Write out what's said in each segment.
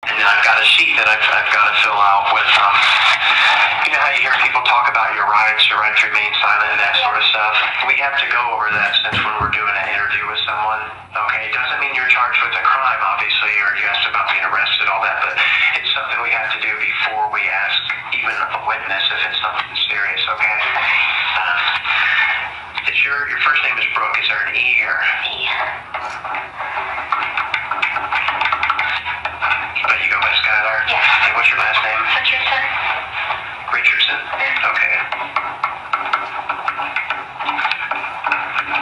And then I've got a sheet that I've got to fill out with, you know how you hear people talk about your right to remain silent and that sort of stuff? We have to go over that since when we're doing an interview with someone. Okay, it doesn't mean you're charged with a crime, obviously, or you asked about being arrested, all that, but it's something we have to do before we ask even a witness if it's something serious, okay? It's your first name is Brooke. Is there an E or? E. But you go by Skylar? Yeah. And what's your last name? Richardson. Richardson? Okay.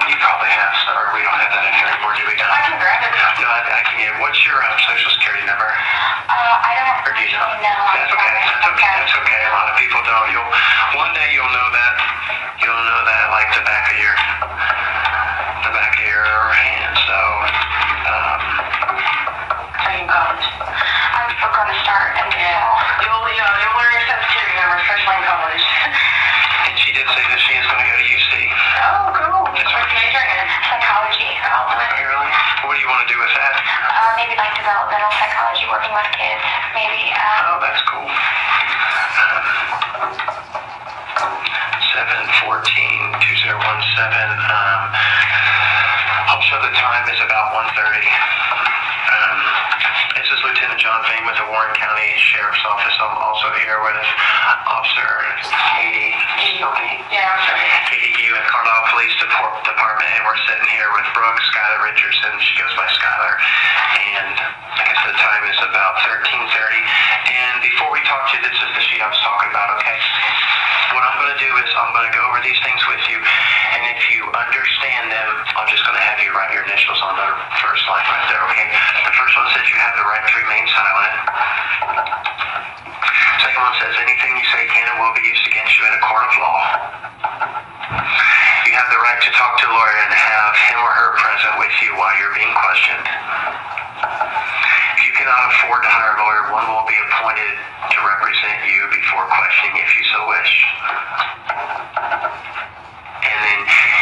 You probably have, or we don't have that in here anymore, do we? I can grab it. No, I can get. What's your social security number? I don't. Or do you know? No. That's okay. That's okay. That's okay. A lot of people don't. One day you'll know that. You'll know that like the back of your hand. So. Are you in college? I'm going to start and you'll learn your social security number, especially in college. And she did say that she is going to go to UC. Oh, cool. What's majoring in? Psychology. Oh, really? What do you want to do with that? Maybe like developmental psychology, working with kids. Maybe. Oh, that's cool. 7/14/2017. Also, the time is about 1:30. This is Lieutenant John Fain with the Warren County Sheriff's Office. I'm also here with Officer Katie. Yeah, I'm sorry. Katie with Carlisle Police Department, and we're sitting here with Brooke Skylar Richardson. She goes by Skylar. And like I said, the time is about 13:30. And before we talk to you, this is the sheet I was talking about, okay? What I'm going to do is I'm going to go over these things with you, and if you understand them, I'm just going to have you write your initials on the first line right there, okay? The first one says you have the right to remain silent. Second one says anything you say can and will be used against you in a court of law. You have the right to talk to a lawyer and have him or her present with you while you're being questioned. If you cannot afford to hire a lawyer, one will be appointed to represent you before questioning if you so wish. And then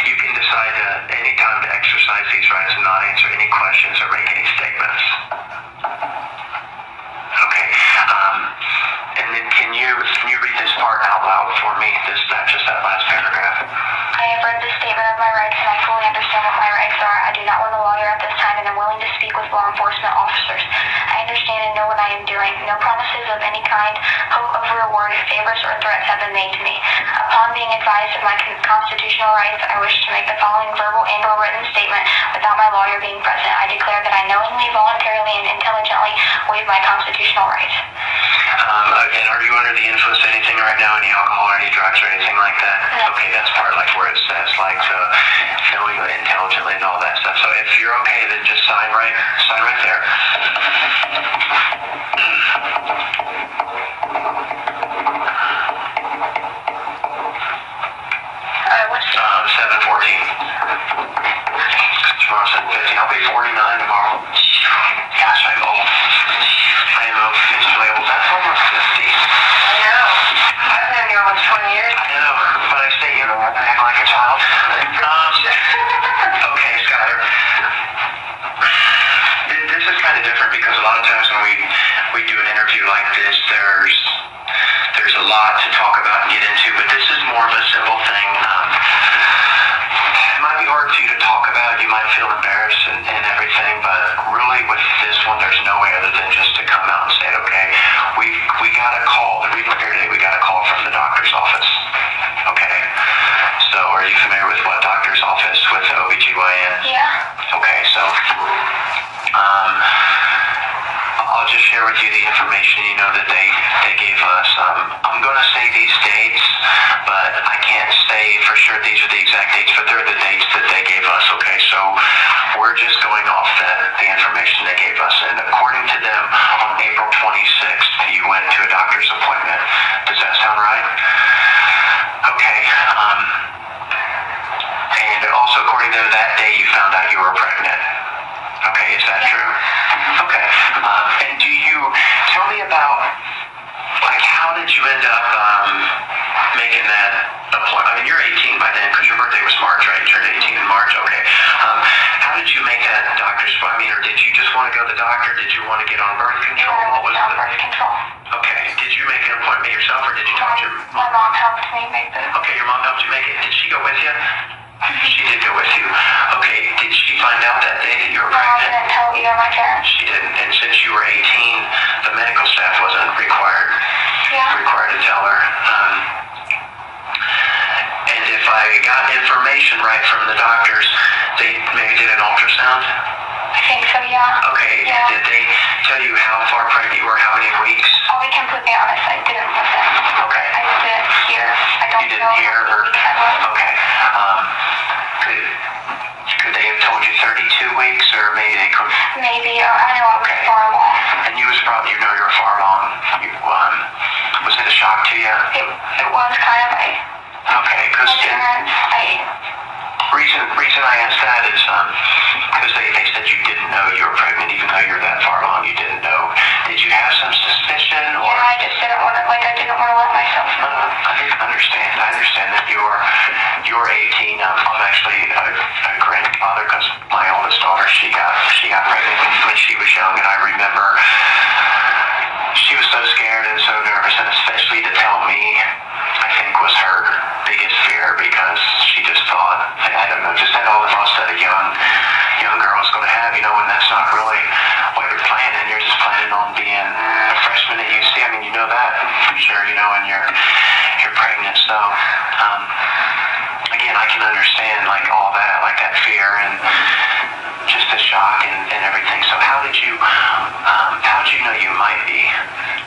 you can decide at any time to exercise these rights and not answer any questions or make any statements. Okay. And then can you read this part out loud for me? Just that last paragraph. I have read the statement of my rights and I fully understand what my rights are. I do not want a lawyer at this time and am willing to speak with law enforcement officers. I understand and know what I am doing. No promises of any kind, hope of reward, favors, or threats have been made to me. Upon being advised of my constitutional rights, I wish to make the following verbal and/or written statement without my lawyer being present. I declare that I knowingly, voluntarily, and intelligently waive my constitutional rights. And are you under the influence of anything right now, any alcohol or any drugs or anything like that? No. Okay, that's part like where it says like knowingly, intelligently, and all that stuff. So if you're okay, then just sign right there. What's 7/14. Tomorrow's 7/15. I'll be 49 tomorrow. Gosh, I'm old. I am officially old. That's almost 50. I know. I've been here almost 20 years. I know, but I stay young. I act like a child. Okay, Skylar. This is kind of different because a lot of times when we do an interview like this, there's a lot to talk about and get into, but this is more of a simple thing. It might be hard for you to talk about. You might feel embarrassed and everything, but really with this one, there's no way other than just to come out and say, okay, we got a call. The reason we're here today, we got a call from the doctor's office. Okay. So are you familiar with what doctor's office with the OBGYN? Yeah. Okay, so I'll just share with you the information that they gave us. I'm going to say these dates, but I can't say for sure these are the exact dates, but they're the dates that they gave us, okay? So we're just going off the information they gave us. And according to them, on April 26th, you went to a doctor's appointment. Does that sound right? Okay. And also according to them, that day you found out you were pregnant. Okay, is that true? Okay. And do you tell me about, like, how did you end up making that appointment? I mean, you're 18 by then because your birthday was March, right? You turned 18 in March. Okay. How did you make that doctor's appointment? Or did you just want to go to the doctor? Did you want to get on birth Okay. Yeah. Did they tell you how far pregnant you were, how many weeks? I'll be completely honest, I didn't listen. Okay. I didn't hear. I don't You didn't know hear how or? many weeks I was. Okay. Could they have told you 32 weeks, or maybe they could? Maybe. I know I was Okay. far along. And you was probably, you were far along. Was it a shock to you? It was kind of. Okay, because My parents, reason I asked that is because they said you didn't know you were pregnant, even though you're that far along. You didn't know. Did you have some suspicion? Or? yeah, I just didn't want to. I didn't want to let myself know. I understand that you're 18. I'm actually a grandfather because my oldest daughter she got pregnant when she was young, and I remember she was so scared and so nervous, and especially to tell me, I think was her biggest fear, because she just thought, I don't know, just had all the thoughts that a young girl is going to have, and that's not really what you're planning. You're just planning on being a freshman at UC. I mean, you know that, I'm sure, and you're pregnant. So, again, I can understand all that, that fear and just the shock and everything. So how did you know you might be,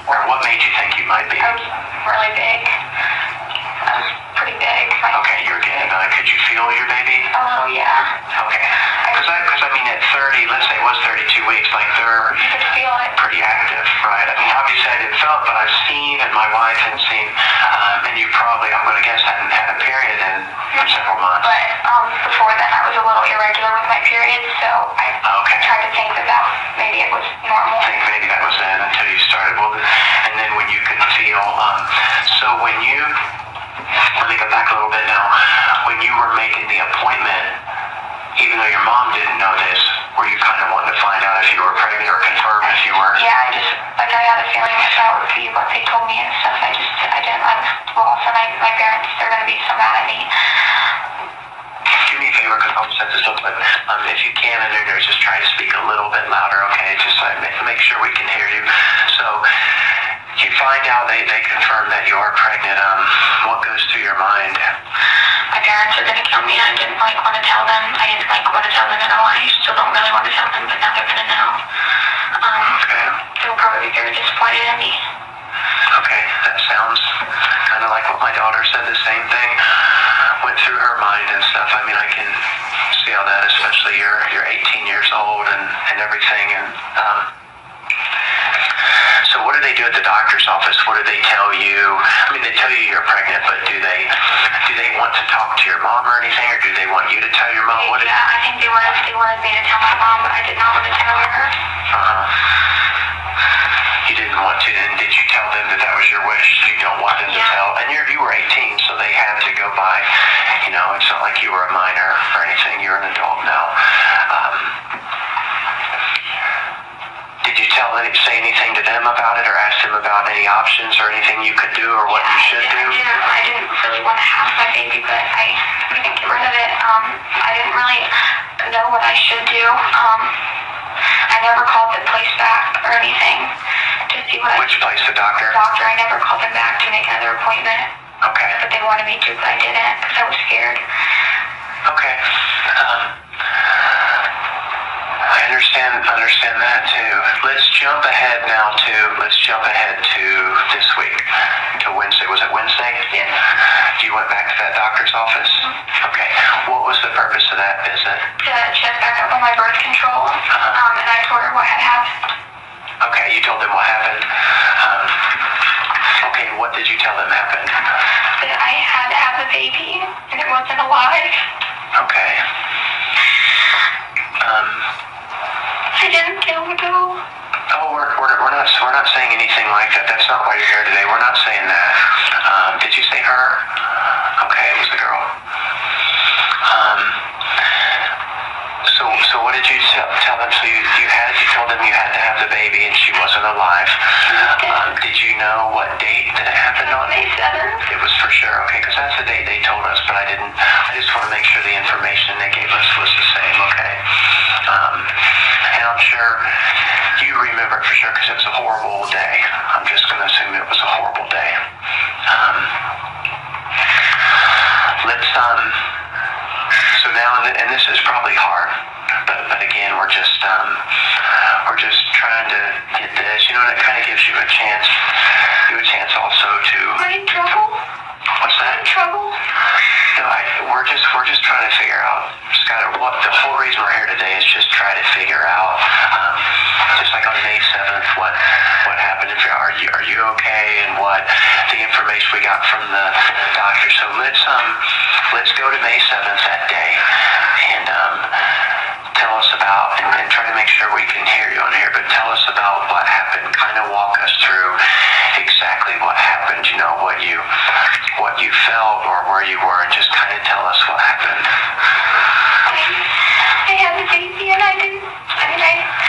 or what made you think you might be? I was really big. I was pretty big. Okay, you were getting, could you feel your baby? Oh, yeah. Okay. Because I mean, at 30, let's say it was 32 weeks, they're You could feel it. pretty active, right? I mean, obviously I didn't feel it, but I've seen, and my wife had seen, and you probably, I'm going to guess, hadn't had a period in several months. But before then, I was a little irregular with my periods, so I tried to think that maybe it was normal. I think maybe that was it until you started. Well, and then when you could feel, so when you, let me go back a little bit now, when you were making the appointment, even though your mom didn't know this, were you kind of wanting to find out if you were pregnant or confirm if you were? Yeah, I had a feeling that would be what they told me and stuff. I was lost, and my parents, they're going to be so mad at me. Do me a favor, because I'll set this up, but if you can, and just try to speak a little bit louder, okay? Just make sure we can hear you. So, you find out they confirm that you are pregnant. What goes through your mind? My parents are going to kill me. I didn't want to tell them. I didn't want to tell them at all. I still don't really want to tell them, but now they're going to know. Okay. They'll probably be very disappointed in me. Okay, that sounds kind of like what my daughter said. The same thing went through her mind and stuff. I mean, I can see all that, especially you're 18 years old and everything. And so what do they do at the doctor's office? What do they tell you? I mean, they tell you you're pregnant, but do they want to talk to your mom or anything, or do they want you to tell your mom? Yeah, I think they wanted me to tell my mom, but I did not want to tell her. You didn't want to, and did you tell them that was your wish? You don't want them to tell, and you were 18, so they had to go by. It's not like you were a minor or anything. You're an adult now. Did you say anything to them about it, or ask them about any options or anything you could do, or what you should do? I didn't really want to have my baby, but I couldn't get rid of it. I didn't really know what I should do. I never called the place back or anything to see what. Which place, the doctor? The doctor. I never called them back to make another appointment. Okay. But they wanted me to, but I didn't because I was scared. Okay. I understand that too. Let's jump ahead to this week, to Wednesday. Was it Wednesday? Yes. You went back to that doctor's office? Mm-hmm. Okay. What was the purpose of that visit? To check back up on my birth control, and I told her what had happened. Okay, you told them what happened. Okay, what did you tell them happened? That I had to have a baby, and it wasn't alive. Okay. I didn't know though. Oh, we're not saying anything like that. That's not why you're here today. We're not saying that. Did you say her? Okay, it was the girl. So what did you tell them? So you told them you had to have the baby and she wasn't alive. Did you know what date that it happened on? May 7th. It was for sure. Okay, because that's the date they told us, but I didn't. I just want to make sure the information they gave us was the same. Okay. And I'm sure you remember it for sure because it was a horrible day. I'm just going to assume it was a horrible day. So now, and this is probably hard, but but again, we're just trying to get this, and it kind of gives you a chance also to. Am I in trouble? What's that? In trouble? No, we're just trying to figure out, Skylar, what the whole reason we're here today is just try to figure out, just like on May 7th, what happened. Are you okay, and what the information we got from the doctor. So let's go to May 7th that day, and tell us about, and try to make sure we can hear you on here, but tell us about what happened. Kind of walk us through exactly what happened, what you felt or where you were, and just kind of tell us what happened. I had the baby and I didn't.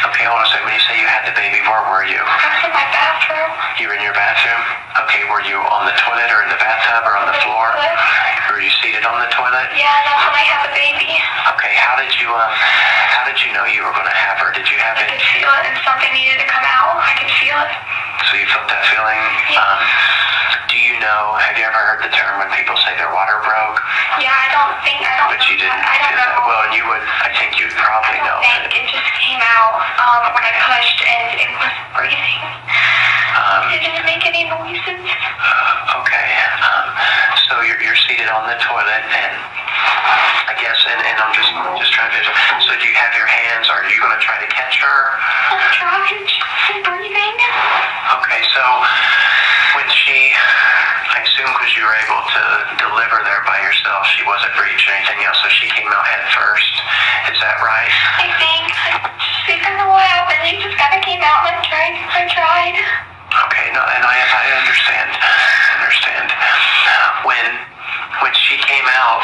Okay, hold on a second. When you say you had the baby, where were you? I was in my bathroom. You were in your bathroom? Okay, were you on the toilet or in the bathtub or on the floor? Were you seated on the toilet? Yeah, that's when I had the baby. Okay, how did you know you were going to have her? Did you have I could feel it and something needed to come out. I could feel it. So you felt that feeling? Yeah. Have you ever heard the term when people say their water broke? Yeah, I don't But you didn't I don't feel that. know. Well, and I think you'd probably know. It just came out when I pushed and it was breathing. It didn't make any noises. Okay. So you're seated on the toilet, and I guess, and I'm just trying to visualize. So do you have your hands? Are you going to try to catch her? I'm trying. She's breathing. Okay, so when I assume because you were able to deliver there by yourself, she wasn't breached or anything else, so she came out head first. Is that right? I think. I don't know what happened. She just kind of came out and I tried. Okay, no, and I understand. When she came out,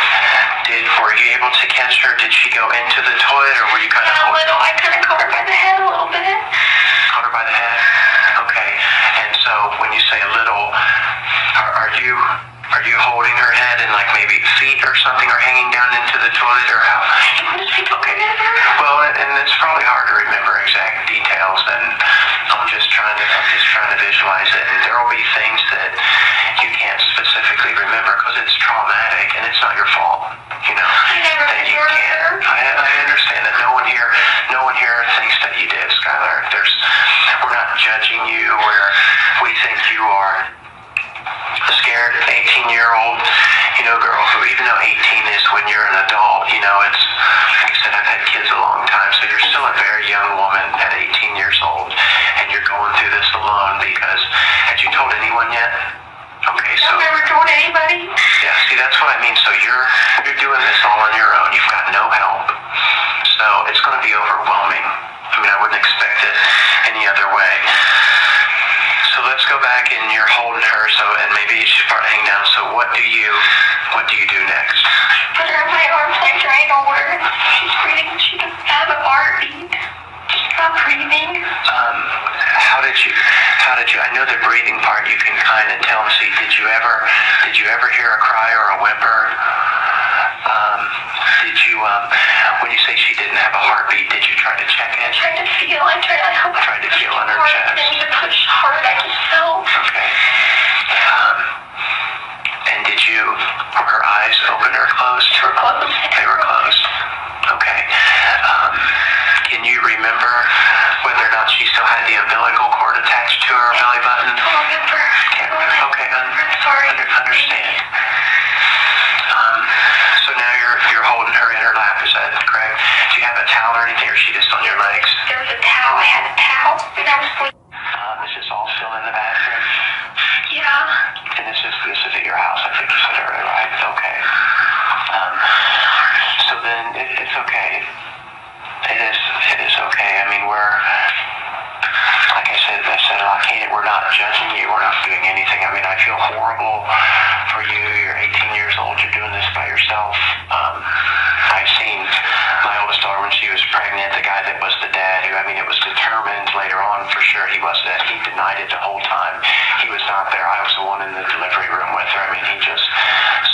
were you able to catch her? Did she go into the toilet, or were you kind of a little? I kind of caught her by the head a little bit. Caught her by the head? Okay. And so when you say a little, are you holding her head and like maybe feet or something are hanging down into the toilet, or how? Okay. Well, and it's probably hard to remember exact details, and I'm just trying to visualize it, and there will be things that you can't specifically remember because it's traumatic and it's not your fault, I never that you can't. I understand that. No one here thinks that you did, Skylar. We're not judging you where we think you are a scared 18-year-old, girl who, even though 18 is when you're an adult, it's, like I said, I've had kids a long time, so you're still a very young woman at 18 years old, and you're going through this alone because, had you told anyone yet? Okay, so. I've never told anybody. Yeah, see, that's what I mean. So you're doing this all on your own. You've got no help. So it's going to be overwhelming. I wouldn't expect it any other way. So let's go back, and you're holding her, and maybe she's part hanging down. So what do you do next? Put her in my arms and I try to hold her. She's breathing. She doesn't have a heartbeat. She's not breathing. How did you? I know the breathing part you can kind of tell and see. Did you ever hear a cry or a whimper? When you say she didn't have a heartbeat, did you try to check it? I tried to feel. I tried to feel on her chest. I didn't need to push hard. I just felt. Okay. And were her eyes open or closed? They were closed. They were closed. Okay. Can you remember whether or not she still had the umbilical cord attached to her belly button? I don't remember. Can't remember. Okay. I'm sorry. Understand. So now you're holding her in her lap, is that correct? Do you have a towel or anything, or is she just on your legs? There was a towel. I had a towel, and I was sleeping. Is this all still in the bathroom? Yeah. And this is at your house, I think you said earlier, right? Okay. So then it's okay. It is okay. Like I said, we're not judging you. We're not doing anything. I feel horrible for you. You're 18 years old. You're doing this by yourself. I've seen my oldest daughter when she was pregnant, the guy that was the dad, who, it was determined later on for sure he was that. He denied it the whole time. He was not there. I was the one in the delivery room with her.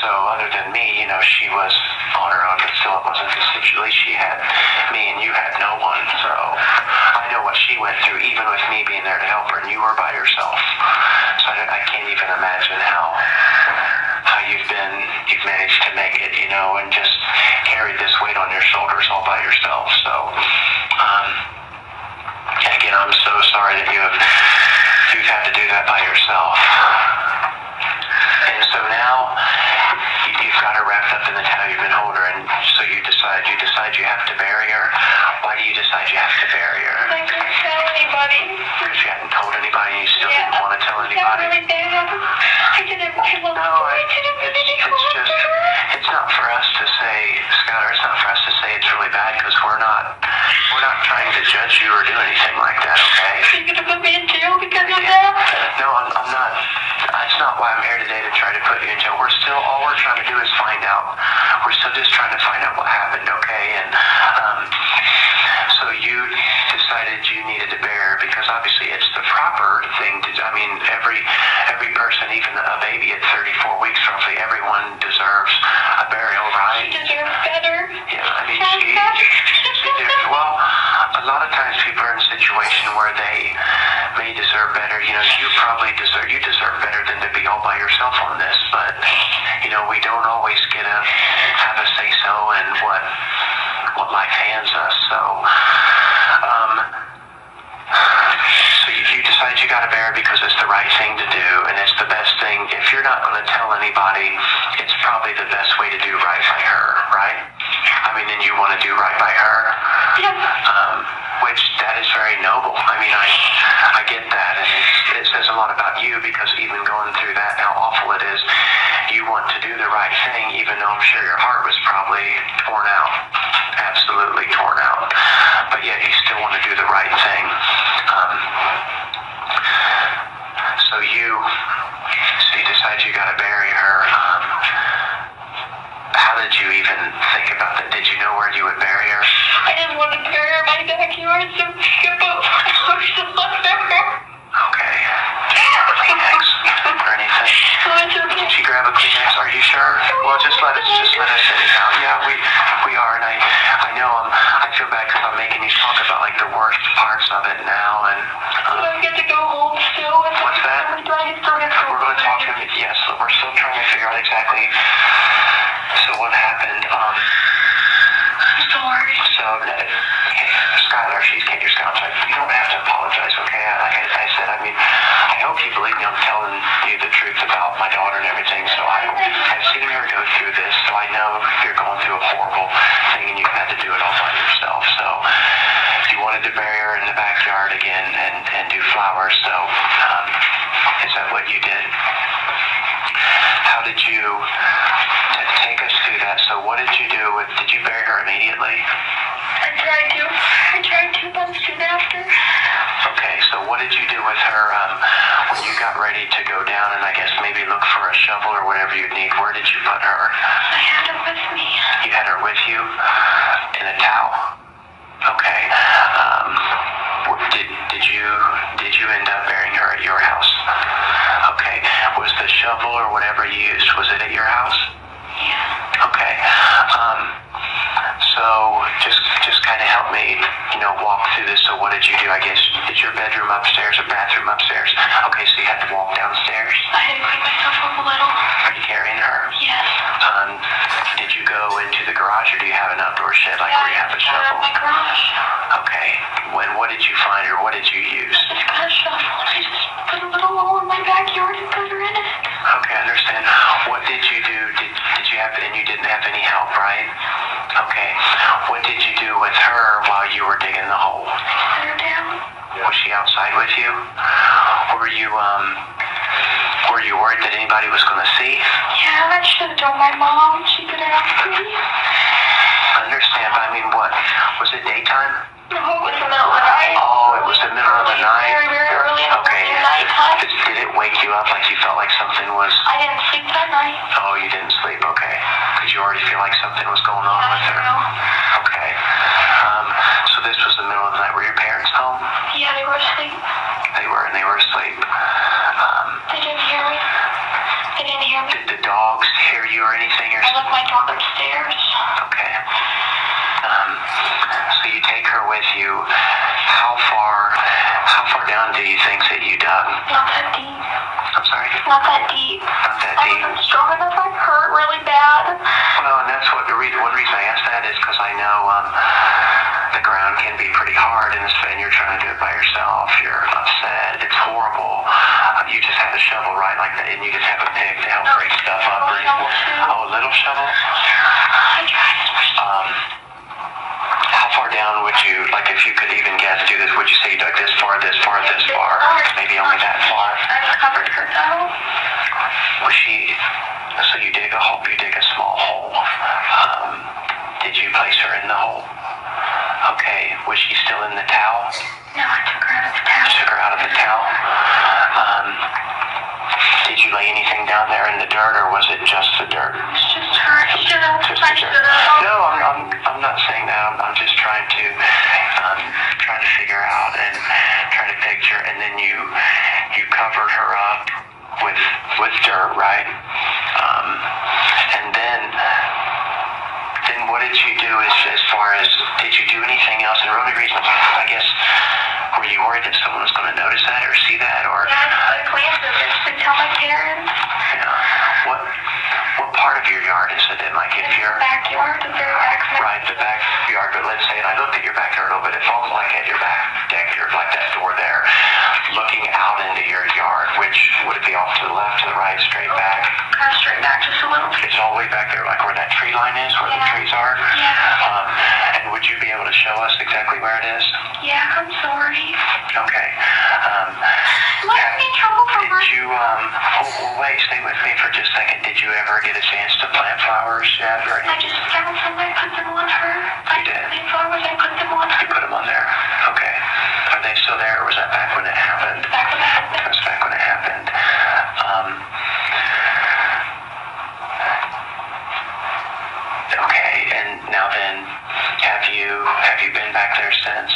So other than me, she was on her own, but still it wasn't the situation. She had me and you had no one. So I know what she went through, even with me being there to help her, and you were by yourself. So I can't even imagine how you've managed to make it, and just carried this weight on your shoulders all by yourself. So it's not for us to say, Skylar, it's not for us to say it's really bad because we're not trying to judge you or do anything like that, okay? Are you gonna put me in jail because of that? No, I'm not. That's not why I'm here today, to try to put you in jail. All we're trying to do is find out. We're still just trying to find out what happened, okay? And so you decided you needed to bear because obviously it's the proper thing to do. I mean, every person, even a baby at 34 weeks roughly, everyone deserves a burial, right? She deserves better. Yeah, I mean, she did. Well, a lot of times people are in a situation where they may deserve better. You know, you deserve better than to be all by yourself on this, but, you know, we don't always get to have a say-so in what life hands us, so you decide you got to bear it because it's the right thing to do, and it's the best thing. If you're not going to tell anybody, it's probably the best way to do right by her, right? I mean, and you want to do right by her, which that is very noble. I mean, I get that, and it says a lot about you because even going through that, how awful it is, you want to do the right thing, even though I'm sure your heart was probably torn out, absolutely torn out, but yet you still want to do the right thing. So you decide you got to bury her. How did you even think about that? Did you know where you would bury her? I just wanted to bury her in my backyard so skip up. Okay. Kleenex or anything? Did she grab a Kleenex? Are you sure? Well, just let us anyhow. Yeah, we are, and I know I feel bad because I'm making you talk about like the worst parts of it now, and I get to go home still. What's that? We're going to talk to him. Yes, we're still trying to figure out exactly. So what happened? I'm sorry. So, Skylar, she's getting your Skylar. You don't have to apologize, okay? Like I said, I mean, I hope you believe me. I'm telling you the truth about my daughter and everything. So I've seen her go through this, so I know you're going through a horrible thing, and you had to do it all by yourself. So you wanted to bury her in the backyard again and do flowers. So is that what you did? How did you take us through that? So what did you do? Did you bury her immediately? I tried to, but soon after. Okay, so what did you do with her when you got ready to go down and I guess maybe look for a shovel or whatever you'd need? Where did you put her? I had her with me. You had her with you in a towel? Okay. Did you end up burying her at your house? Okay. Was the shovel or whatever you used, was it at your house? Yeah. Okay. So just kind of help me, walk through this. So what did you do? I guess, is your bedroom upstairs or bathroom upstairs? Okay, so you had to walk downstairs. I had to clean myself up a little. Are you carrying her? Yes. Did you go into the garage or do you have an outdoor shed where you have a shovel? My garage. Okay. What did you find or what did you use? I just got a shovel and I just put a little hole in my backyard and put her in it. Okay, I understand. What did you do? Did you have, and you didn't have any help, right? Okay. What did you do with her while you were digging the hole? I set her down. Was she outside with you? Were you worried that anybody was going to see? Yeah, I should have told my mom. She could have asked me. I understand, but I mean, what? Was it daytime? No, it was the middle of the night. Oh, it was the middle of the night? Very, very early in the Okay. morning, nighttime. Did it wake you up like you felt like something was... I didn't sleep that night. Oh, you didn't sleep, okay. Because you already feel like something was going on with her. Okay. So this was the middle of the night. Were your parents home? Yeah, they were asleep. They were asleep. They didn't hear me. They didn't hear me. Did the dogs hear you or anything? I left my dog upstairs. Okay. So you take her with you. How far down do you think that you dug? Not that deep. I'm sorry? Not that deep. Not that I deep? wasn't strong enough. I hurt really bad. Well, and that's what one reason I asked that is because I know the ground can be pretty hard and you're trying to do it by yourself. You're upset. It's horrible. You just had a shovel, right, like that, and you just have a pick to help break stuff up. Oh, a little shovel? I tried as much as How far down would you, like if you could even guess, do this, would you say you dug this far, this far, this far? Maybe only that far? I covered her though. Was she, so you dig a small hole. Did you place her in the hole? Okay. Was she still in the towel? No, I took her out of the towel. You took her out of the towel? Did you lay anything down there in the dirt, or was it just the dirt? It's just her. Just the dirt. No, I'm not saying that. I'm just trying to figure out and trying to picture. And then you covered her up with dirt, right? And then what did you do as far as, did you do anything else? And the only reason, I guess, were you worried that someone was going to notice that or see that, or? Yeah, I planned to tell my parents. Yeah. What part of your yard is it in? Like if you're... The backyard, the very back. Right, the backyard, but let's say, and I looked at your backyard a little bit, it falls like at your back deck, you're like that door there, looking out into your yard, which would it be off to the left, to the right, straight back? Kind of straight back, just a little. It's all the way back there, like where that tree line is, where the trees are? Yeah. And would you be able to show us exactly where it is? Yeah, I'm sorry. Okay. Let me in trouble for Did you, wait, stay with me for just a second. Did you ever get a chance to plant flowers yet, or anything? I just found some, I put them on her. You did? I flowers, I put them on her. You put them on there? Okay. Are they still there, or was that back when it happened? Back when it happened. That was back when it happened. Okay, and now then, have you been back there since?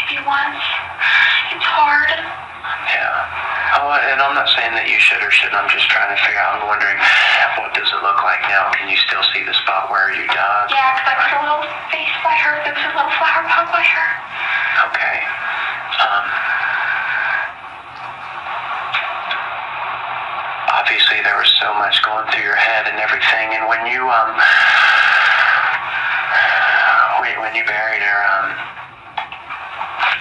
Maybe once. It's hard. Yeah. Oh, and I'm not saying that you should or shouldn't. I'm just trying to figure out. I'm wondering, what does it look like now? Can you still see the spot where you dug? Yeah, because I put a little vase by her. There was a little flower pot by her. Okay. Obviously, there was so much going through your head and everything. And when you buried her,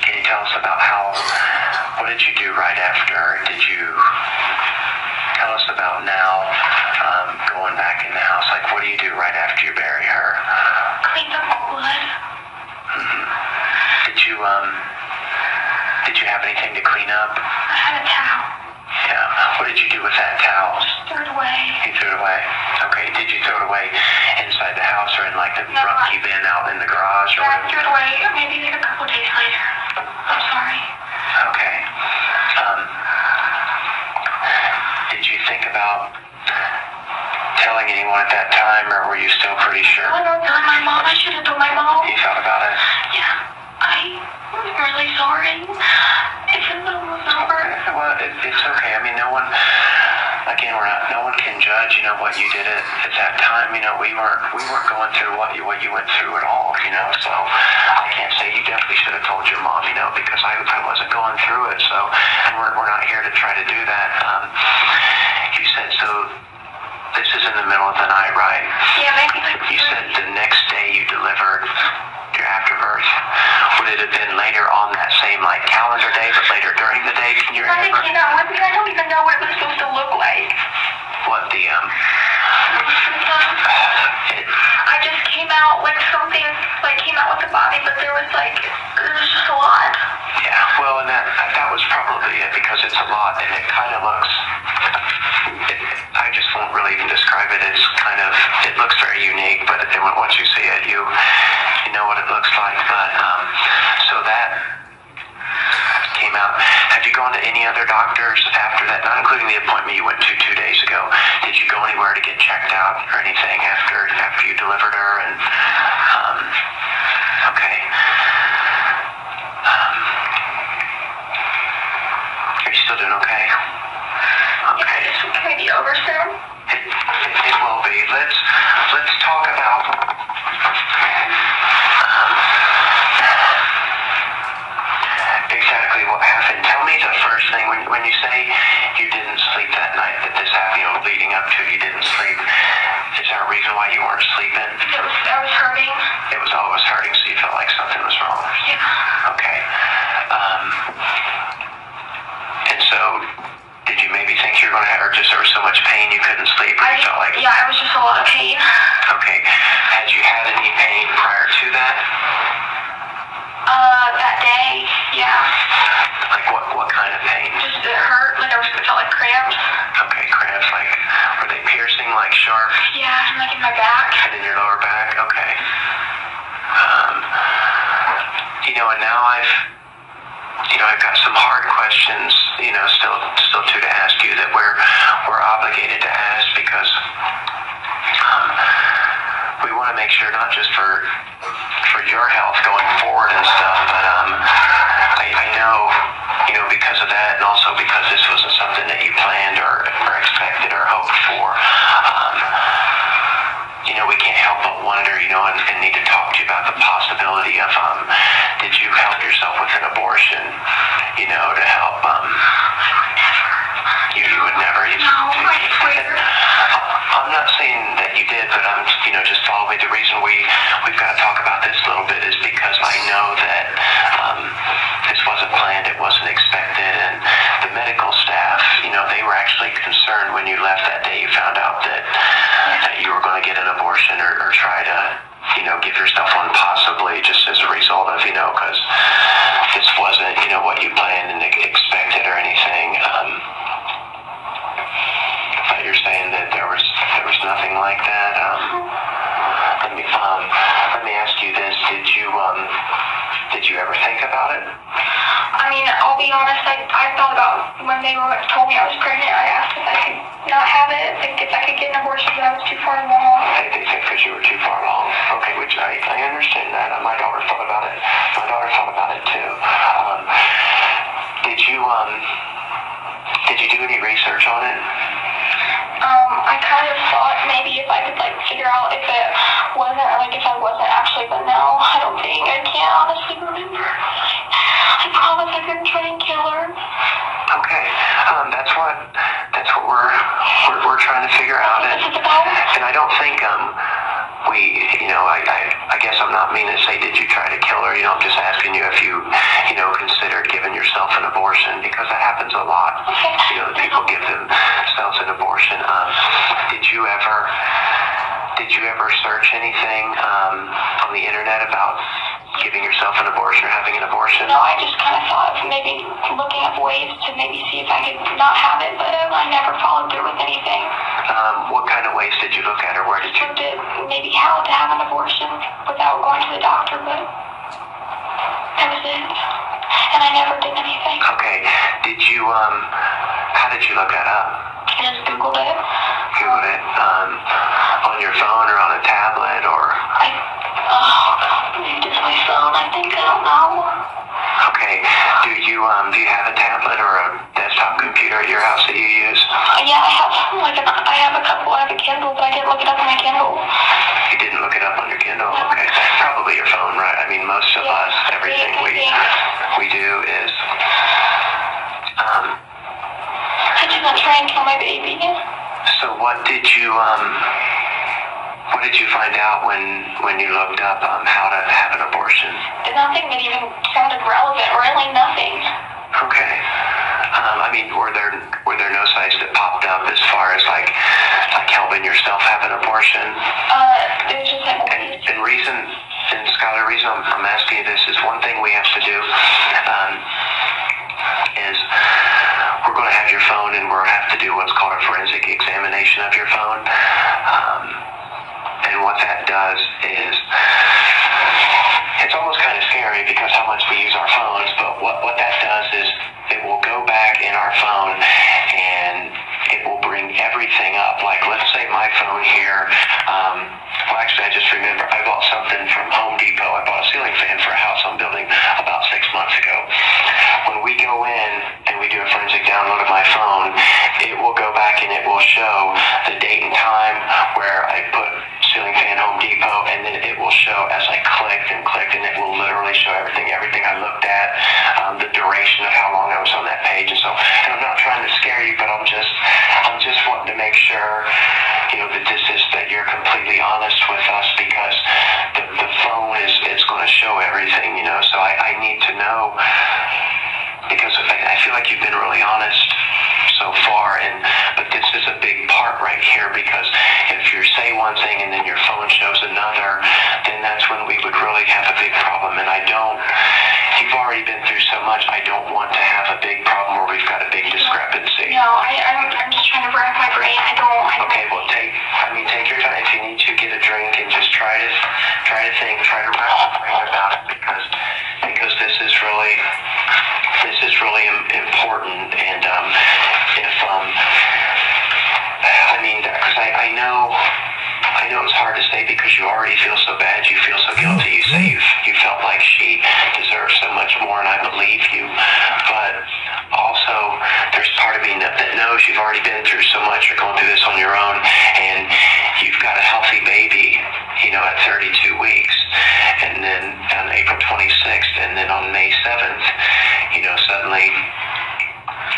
can you tell us about what did you do right after? Did you tell us about now, going back in the house? Like, what do you do right after you bury her? Clean up the blood. Mm-hmm. Did you have anything to clean up? I had a towel. Yeah. What did you do with that towel? Just threw it away. You threw it away? Okay. Did you throw it away inside the house or in like the drunky bin out in the garage? Or I threw it away maybe like a couple of days later. I'm sorry. Okay. Did you think about telling anyone at that time, or were you still pretty sure? I don't know, telling my mom. I should have told my mom. You thought about it? Yeah. I'm really sorry. If it was over. Well, it's okay. I mean, no one can judge, what you did at that time. We weren't going through what you went through at all, so I can't say you definitely should have told your mom, because I wasn't going through it, so, and we're not here to try to do that. You said, so this is in the middle of the night, right? Yeah, maybe like. You said the next day you delivered your afterbirth. Would it have been later on that same calendar day, but later during the day? Can you remember? Nothing came out with me. I don't even know what it was supposed to look like. What the I just came out with something, came out with the body, but there was just a lot. Yeah, well, and that was probably it, because it's a lot, and it kind of looks. I just won't really even describe it as it looks very unique, but then once you see it, you know what it looks like. But so that came out. Have you gone to any other doctors after that, not including the appointment you went to 2 days ago? Did you go anywhere to get checked out or anything after you delivered her? And okay. Are you still doing okay? Okay. This will be over soon. It will be. Let's talk about exactly what happened. Tell me the first thing when you say you didn't sleep that night that this happened, leading up to it, you didn't sleep. Is there a reason why you weren't sleeping? I was hurting. It was always hurting, so you felt like something was wrong. Yeah. Okay. And so, did you maybe think you were going to have, or just there was so much pain you couldn't sleep, or you felt like? Yeah, it was just a lot of pain. Okay. Had you had any pain prior to that? That day, yeah. Like what kind of pain? Just it hurt, I felt like cramps. Okay, cramps, like like in my back. And in your lower back? Okay. And now I've got some hard questions, still to ask you that we're obligated to ask because we want to make sure not just for your health going forward and stuff, but I know, because of that and also because this wasn't something that you planned or expected or hoped for, we can't help but wonder, and need to talk to you about the possibility of, did you help yourself with an abortion, to help, you would never. No, I swear. I'm not saying that you did, but just follow me. The reason we've got to talk about this a little bit is because I know that this wasn't planned, it wasn't expected, and the medical staff, they were actually concerned when you left that day. You found out that you were going to get an abortion or try to, give yourself one possibly just as a result of, because this wasn't, what you planned and expected or anything. But you're saying that there was nothing like that. Let me ask you this: did you ever think about it? I mean, I'll be honest. I thought about when they told me I was pregnant. I asked if I could not have it, if I could get an abortion, but I was too far along. They think because you were too far along. Okay, which I understand that. My daughter thought about it. My daughter thought about it too. Did you do any research on it? I kind of thought maybe if I could figure out if it wasn't if I wasn't actually, but no, I don't think. I can't honestly remember. I promise I couldn't try and kill her. Okay, that's what we're trying to figure out, and I don't think I guess I'm not meaning to say did you try to kill her. I'm just asking you if you considered giving yourself an abortion, because that happens a lot. People give themselves an abortion. Did you ever search anything on the internet about giving yourself an abortion or having an abortion? No, I just kind of thought of maybe looking up ways to maybe see if I could not have it, but I never followed through with anything. What kind of ways did you look at, or where did you? Looked at maybe how to have an abortion without going to the doctor, but that was it. And I never did anything. Okay. How did you look that up? I just Googled it. Googled it on your phone or on a tablet or? Maybe just my phone, I think. I don't know. Okay. Do you have a tablet or a desktop computer at your house that you use? Yeah, I have a couple. I have a Kindle, but I didn't look it up on my Kindle. You didn't look it up on your Kindle? Okay. Probably your phone, right? I mean, most of us, everything we do is. I did not try and kill my baby. So what did you find out when you looked up how to have an abortion? Nothing that even sounded relevant. Really nothing. Okay. Were there no sites that popped up as far as like helping yourself have an abortion? It was just Skylar, the reason I'm asking you this is one thing we have to do is we're going to have your phone and we'll have to do what's called a forensic examination of your phone. And what that does is, it's almost kind of scary because how much we use our phones, but what that does is it will go back in our phone and it will bring everything up. Like, let's say my phone here, well, actually, I just remember I bought something from Home Depot. I bought a ceiling fan for a house I'm building about 6 months ago. When we go in and we do a forensic download of my phone, it will go back and it will show the date and time where I put ceiling fan Home Depot, and then it will show as I clicked, and it will literally show everything I looked at, the duration of how long I was on that page, and I'm not trying to scare you, but I'm just wanting to make sure, that you're completely honest with us, because the phone is going to show everything, so I need to know, because I feel like you've been really honest so far, but this is a big part right here, because if you say one thing and then your phone shows another, then that's when we would really have a big problem, and you've already been through so much, I don't want to have a big problem where we've got a big discrepancy. No, I'm just trying to rack my brain. I don't. Okay, well, take your time. If you need you've already been through so much, you're going through this on your own, and you've got a healthy baby, at 32 weeks, and then on April 26th, and then on May 7th, suddenly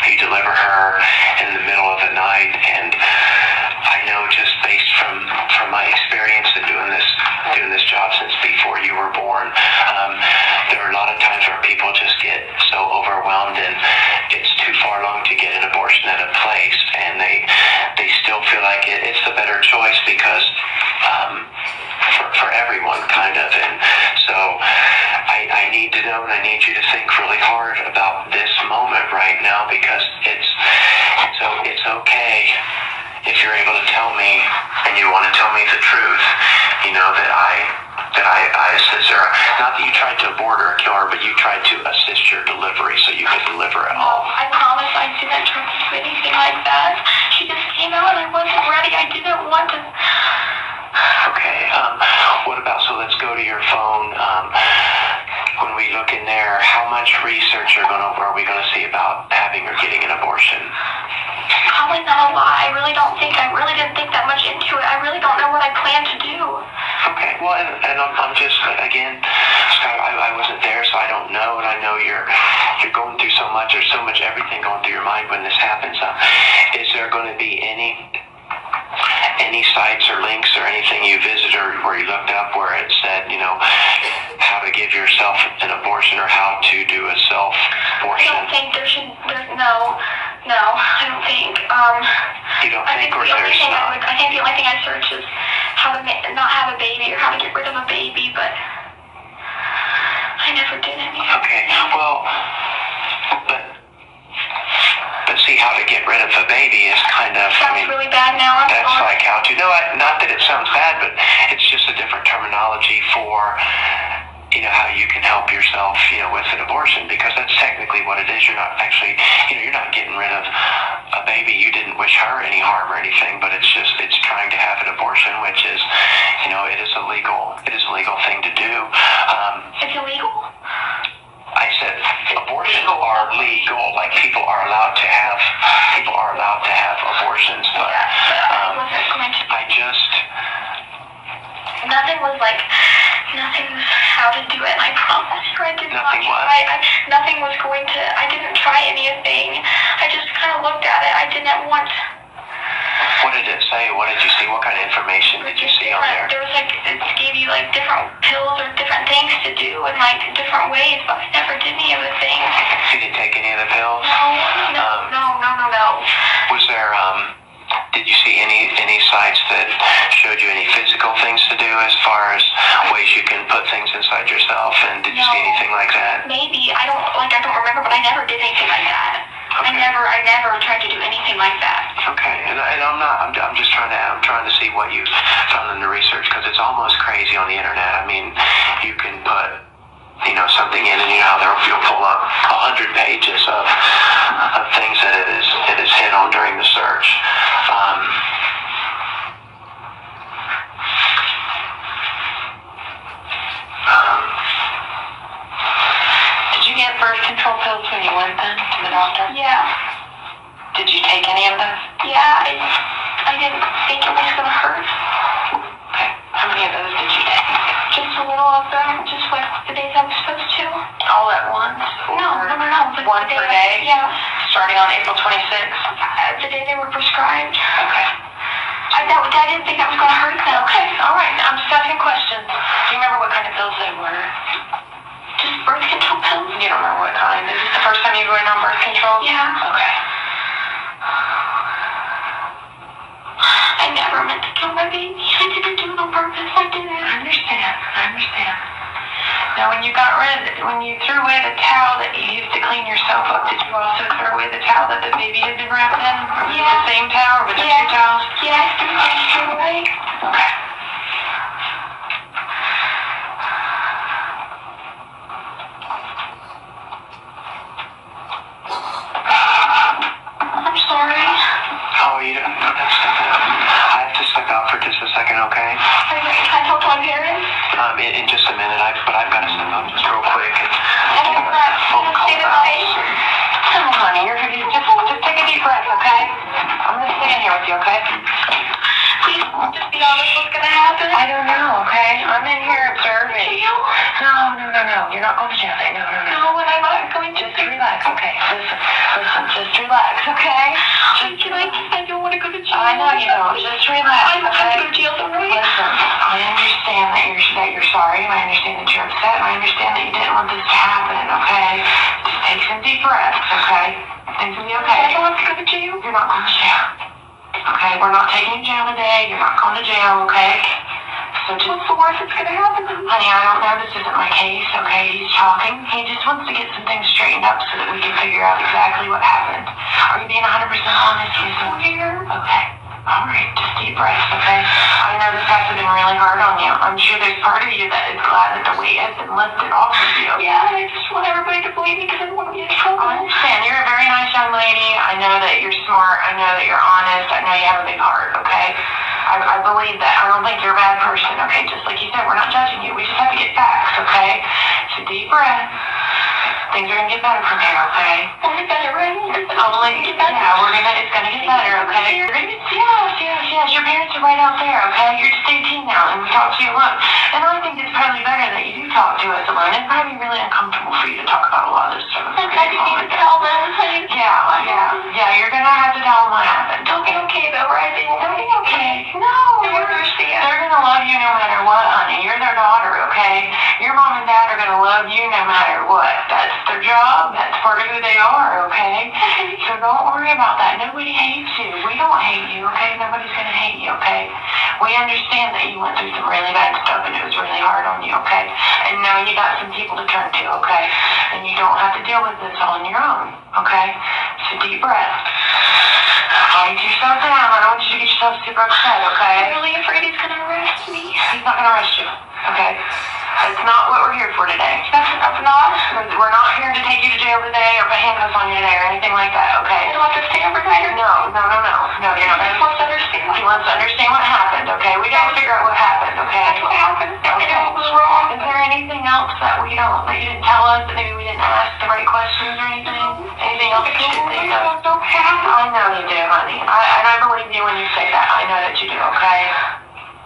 you deliver her in the middle of the night. And I know, just based from my experience in doing this job since before you were born, there are a lot of times where people just get so overwhelmed, and it's too far along to get an abortion at a place, and they still feel like it's the better choice because for everyone, kind of. And so I need to know, and I need you to think really hard about this moment right now, because it's okay if you're able to tell me, and you want to tell me the truth, that I assist her. Not that you tried to abort her or kill her, but you tried to assist your delivery so you could deliver at home. I promise I didn't try to do anything like that. She just came out and I wasn't ready. I didn't want to. Okay, what about, so let's go to your phone. When we look in there, how much research are we going to see about having or getting an abortion? Probably not a lot. I really didn't think that much into it. I really don't know what I plan to do. Okay, well, and I'm just, again, Scott, I wasn't there, so I don't know, and I know you're going through so much. There's so much everything going through your mind when this happens. Is there going to be any sites or links or anything you visited or where you looked up where it said, how to give yourself an abortion or how to do a self-abortion? I don't think no, I don't think. You don't think, or there's not? I think the only thing I search is how to not have a baby or how to get rid of a baby, but I never did any. Okay, well, but see, how to get rid of a baby is kind of, Sounds really bad now. That's like how to, not that it sounds bad, but it's just a different terminology for, how you can help yourself, with an abortion, because that's technically what it is. You're not actually, you're not getting rid of a baby. You didn't wish her any harm or anything, but it's trying to have an abortion, which is, it is a legal thing to do. It's illegal? I said abortions are legal, like people are allowed to have abortions, but nothing was how to do it, and I promise you I did nothing not try. Nothing was going to, I didn't try anything. I just kind of looked at it. I didn't want. What did it say? What did you see? What kind of information did you see on there? There was it gave you different pills or different things to do in different ways, but I never did any of the things. You didn't take any of the pills? No. Was there, did you see any sites that showed you any physical things to do as far as ways you can put things inside yourself? And did you see anything like that? Maybe. I don't remember, but I never did anything like that. Okay. I never tried to do anything like that. Okay, and I'm just trying to see what you found in the research, because it's almost crazy on the internet. I mean, you can put, something in, and you'll pull up 100 pages of things that it is hit on during the search. Did you get birth control pills when you went then to the doctor? Yeah. Did you take any of those? Yeah, I didn't think it was going to hurt. Okay. How many of those did you take? Just a little of them, just the days I was supposed to. All at once? No. One per day? Yeah. Starting on April 26th? The day they were prescribed. Okay. I didn't think that was going to hurt them. Okay, all right. I'm just asking questions. Do you remember what kind of pills they were? Just birth control pills? You don't remember what kind? Is this the first time you went on birth control? Yeah. Okay. I never meant to kill my baby. I didn't do it on purpose. I didn't. I understand. Now, when you threw away the towel that you used to clean yourself up, did you also throw away the towel that the baby had been wrapped in? Was it the same towel, or was there two towels? Yeah, I threw it away. Okay. I'm sorry. Oh, you don't have to step out. I have to step out for just a second, okay? Can I talk to my parents? In just a minute, but I've got to step out just real quick. I'm not. Phone call Stay the back. night. Come on, honey. Just take a deep breath, okay? I'm in here observing. No. You're not going to jail today. No. No, and I'm not going to. Just relax, okay? Listen, just relax, okay? I don't want to go to jail. I know you don't. Just relax, I don't okay? want to go to jail, though, right? Listen, I understand that you're sorry, and I understand that you're upset, and I understand that you didn't want this to happen, okay? Just take some deep breaths, okay? Things will be okay. I don't want to go to jail. You're not going to jail. Okay, we're not taking you to jail today. You're not going to jail, okay? So just... What's the worst that's going to happen? Honey, I don't know. This isn't my case, okay? He's talking. He just wants to get some things straightened up so that we can figure out exactly what happened. Are you being 100% honest with me? Okay. All right. Just deep breaths, okay? I know this has been really hard on you. I'm sure there's part of you that is glad that the weight has been lifted off of you. Yeah, and I just want everybody to believe me because I don't want to be in trouble. I understand. You're a very nice young lady. I know that you're smart. I know that you're honest. I know you have a big heart, okay? I believe that. I don't think you're a bad person, okay? Just like you said, we're not judging you. We just have to get facts, okay? So deep breath. Things are going to get better from here, okay? Only better, right? Yeah, it's going to get better, okay? You're going to get, yes. Your parents are right out there, okay? You're just 18 now, and we talk to you alone. And I think it's probably better that you do talk to us alone. It's probably really uncomfortable for you to talk about a lot of this stuff. I just need to tell them. Yeah, you're going to have to tell them what happened. It'll be okay, though, right? It'll be okay. No. They're They're going to love you no matter what, honey. You're their daughter, okay? Your mom and dad are going to love you no matter what. That's their job. That's part of who they are, okay? So don't worry about that. Nobody hates you. We don't hate you, okay? Nobody's going to hate you, okay? We understand that you went through some really bad stuff and it was really hard on you, okay? And now you got some people to turn to, okay? And you don't have to deal with this all on your own, okay? So deep breath. Calm yourself down. I don't want you to get yourself super upset, okay? I'm really afraid he's going to arrest me. He's not going to arrest you, okay? That's not what we're here for today. That's not? We're not here to take you to jail today or put handcuffs on you today or anything like that, okay? I don't have to stay overnight or No, you're not. He just wants to understand. He wants to understand what happened, okay? We gotta figure out what happened, okay? That's what happened. I Okay. know what was wrong. Is there anything else that you didn't tell us, that maybe we didn't ask the right questions or anything? Anything else that you didn't think of? I know you do, honey. And I believe you when you say that. I know that you do, okay?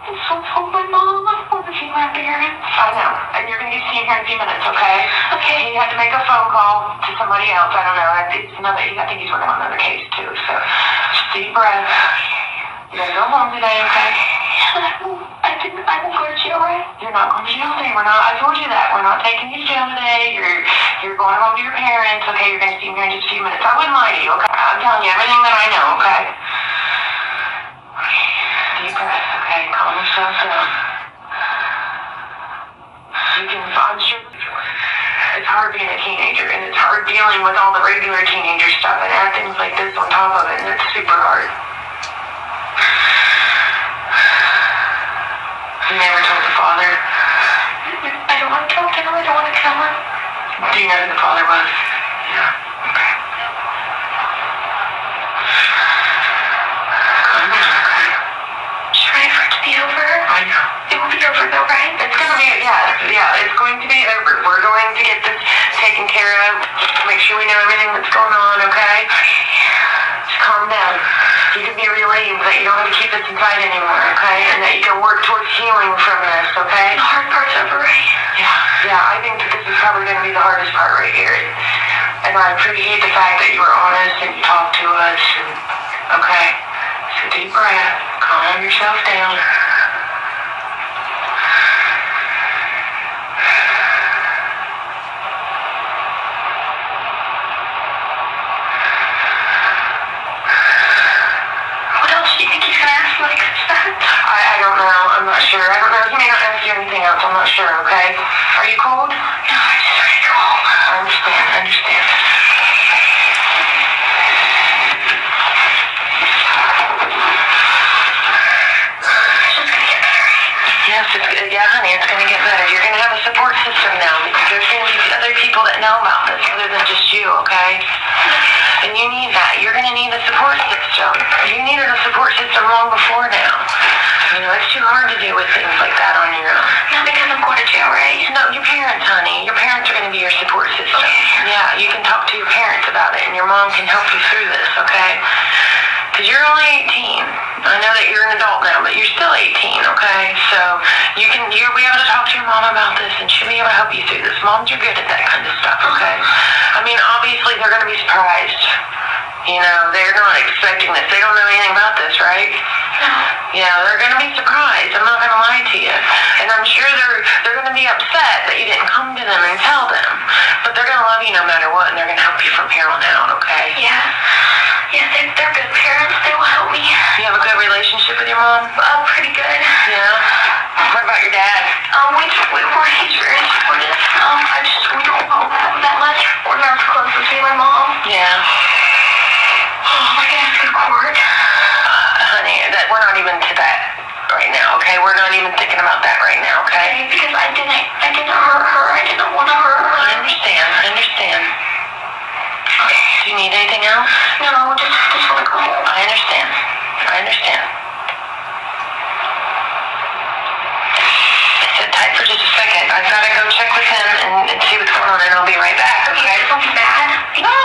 I'm so told my mom. I want to see my parents. I know. And you're going to be seeing her in a few minutes, okay? Okay. He had to make a phone call to somebody else. I don't know. I think he's working on another case, too. So just deep breath. You're going to go home today, okay? I won't go to jail, right? You're not going to jail today. I told you that. We're not taking you to jail today. You're going home to your parents, okay? You're going to see me here in just a few minutes. I wouldn't lie to you, okay? I'm telling you everything that I know, okay? Deep breath, okay? Calm yourself down. I'm sure it's hard being a teenager, and it's hard dealing with all the regular teenager stuff and add things like this on top of it, and it's super hard. You never told the father? I don't want to talk to him. I don't want to kill him. Do you know who the father was? Yeah. Okay. Calm down, okay? Just ready for it to be over. I know. It will be over though, right? It's going to be, it's going to be over. We're going to get this taken care of. Make sure we know everything that's going on, okay? Just calm down. You can be relieved that you don't have to keep this inside anymore, okay? And that you can work towards healing from this, okay? The hard part's over, right? Yeah, I think that this is probably going to be the hardest part right here. And I appreciate the fact that you were honest and you talked to us. Okay, so deep breath. Calm yourself down. What else do you think he's going to ask me like that? I don't know. I'm not sure. I don't know. He may not ask you anything else. I'm not sure, okay? Are you cold? No, I'm just ready to go home. I understand. Yes, honey, it's going to get better. You're going to have a support system now because there's going to be other people that know about this other than just you, okay? And you need that. You're going to need a support system. You needed a support system long before now. You know, it's too hard to deal with things like that on your own. Not because I'm going to jail, right? No, your parents, honey. Your parents are going to be your support system. Okay. Yeah, you can talk to your parents about it, and your mom can help you through this, okay? Because you're only 18. I I know that you're an adult now, but you're still 18, okay? So you'll be able to talk to your mom about this, and she'll be able to help you through this. Moms are good at that kind of stuff, okay? I mean, obviously they're going to be surprised. You know, they're not expecting this. They don't know anything about this, right? No. Yeah, they're going to be surprised. I'm not going to lie to you. And I'm sure they're going to be upset that you didn't come to them and tell them. But they're going to love you no matter what, and they're going to help you from here on out, okay? Yeah. Yeah, they're good parents. They will help me. You have a good relationship with your mom? Pretty good. Yeah? What about your dad? He's very supportive. We don't know that much. We're not as close as me and my mom. Yeah. Oh, we're gonna have to go to court. Honey, we're not even to that right now, okay? We're not even thinking about that right now, okay? Because I didn't hurt her. I didn't want to hurt her. I understand. Okay. Do you need anything else? No, just want to go home. I understand. Sit tight for just a second. I've got to go check with him and see what's going on, and I'll be right back, okay? Something bad? No.